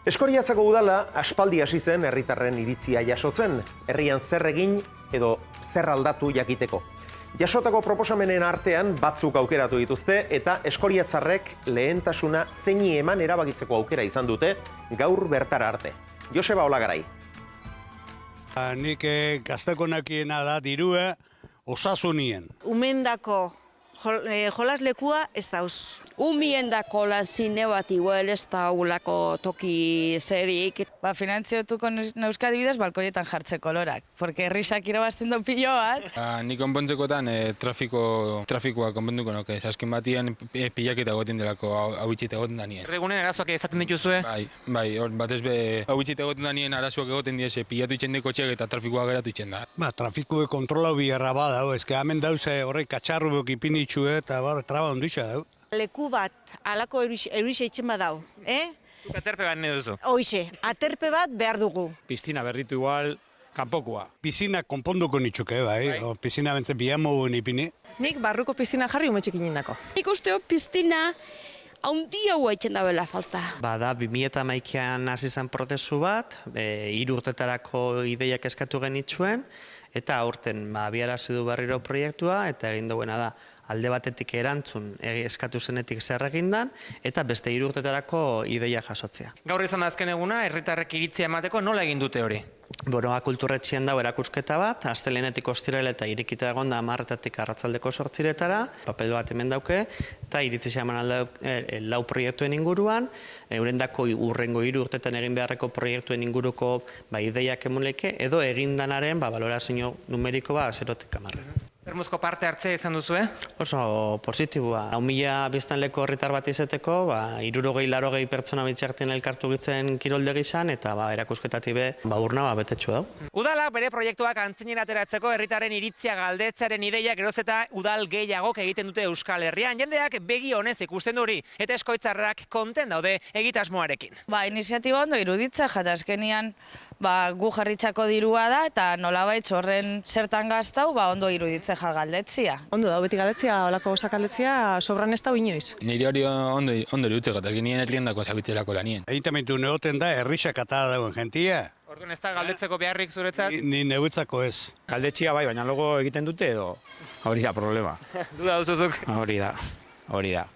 Eskoriatzako udala aspaldi hasi zen herritarren iritzia jasotzen, herrian zer egin edo zer aldatu jakiteko. Jasotako proposamenen artean batzuk aukeratu dituzte eta eskoriatzarrek lehentasuna zeini eman erabakitzeko aukera izan dute gaur bertara arte. Joseba Olagarai. Nik gazteko nakiena da dirua osasunien. Umendako jolaslekua ez dauz. Umiendako lan zine bat igual ez da ulako toki zerik. Finantziotuko neuzka adibidez balkoietan jartzeko lorak. Porque herrisak irabazten du pilo bat. Nik konpontzekotan trafikoa konpontuko nuke. Azken batian pilaketa egoten delako hau itxita egoten da nien. Erregunen arazoak ezaten dituzue? Bai, batez be hau itxita egoten da nien arazoak egoten diese pilatu itxen deko txek eta trafikoa geratu itxen da. Trafikoe kontrolau biherra bada, ezke hemen dauze horrek katxarrubok ipinitxu eta traba ondutxa dau. Leku bat alako eurixe itxen badau, Zuk aterpe bat nahi duzu? Hoixe, aterpe bat behar dugu. Piztina berritu igual, kanpokoa. Pizina konponduko nitxuke, bai. Pizina bentze bihamogun ipini. Nik barruko piztina jarri umetxekin indako. Nik usteo piztina haundia hua itxen dabela falta. Bada, 2011an hasi zen prozesu bat, 3 urtetarako ideiak eskatu genitzuen, eta aurten abiarazi du berriro proiektua, eta egin duena da, alde batetik erantzun eskatu zenetik zer egindan, eta beste 3 urtetarako ideia jasotzea. Gaur izan da azken eguna, herritarrek iritzia emateko nola egin dute hori? Boroa kulturretxean dago erakusketa bat, astelehenetik ostirale eta irekita egon da 10:00 arratsaldeko 8:00 papel bat hemen dauke, eta iritzi eman lau proiektuen inguruan, eurendako urrengo 3 urtetan egin beharreko proiektuen inguruko ideiak emunleke, edo egindanaren balorazio numeriko 0-10. Zer mozko parte hartzea izan duzue? Oso positiboa. 1000 biztanleko herritar bat izeteko, 60-80 pertsona bitxartien elkartu gitzen kiroldegi izan, eta erakusketatik urna betetxu dau. Udalak bere proiektuak antzinen ateratzeko herritarren iritzia galdetzaren ideia geroz eta udal gehiagok egiten dute Euskal Herrian. Jendeak begi honez ikusten hori, eta eskoitzarrak konten daude egitasmoarekin. Iniziatiba ondo iruditza, jata azkenian gu jarritxako dirua da, eta nolabait horren zertan gaztau, ondo iruditza galdetzia. Ondo da, beti galdetzia, olako osak galdetzia, sobran ez da inoiz. Nire hori ondo irutzeko, eta azken nien erliendako zabitzelako lanien. Egitamentu neoten da, herrisak eta dagoen jentia. Orduan ez da galdetzeko beharrik zuretzat? Ni neutzako ez. Galdetxia bai, baina logo egiten dute edo hori da problema. Duda duzuzuk? Hori da.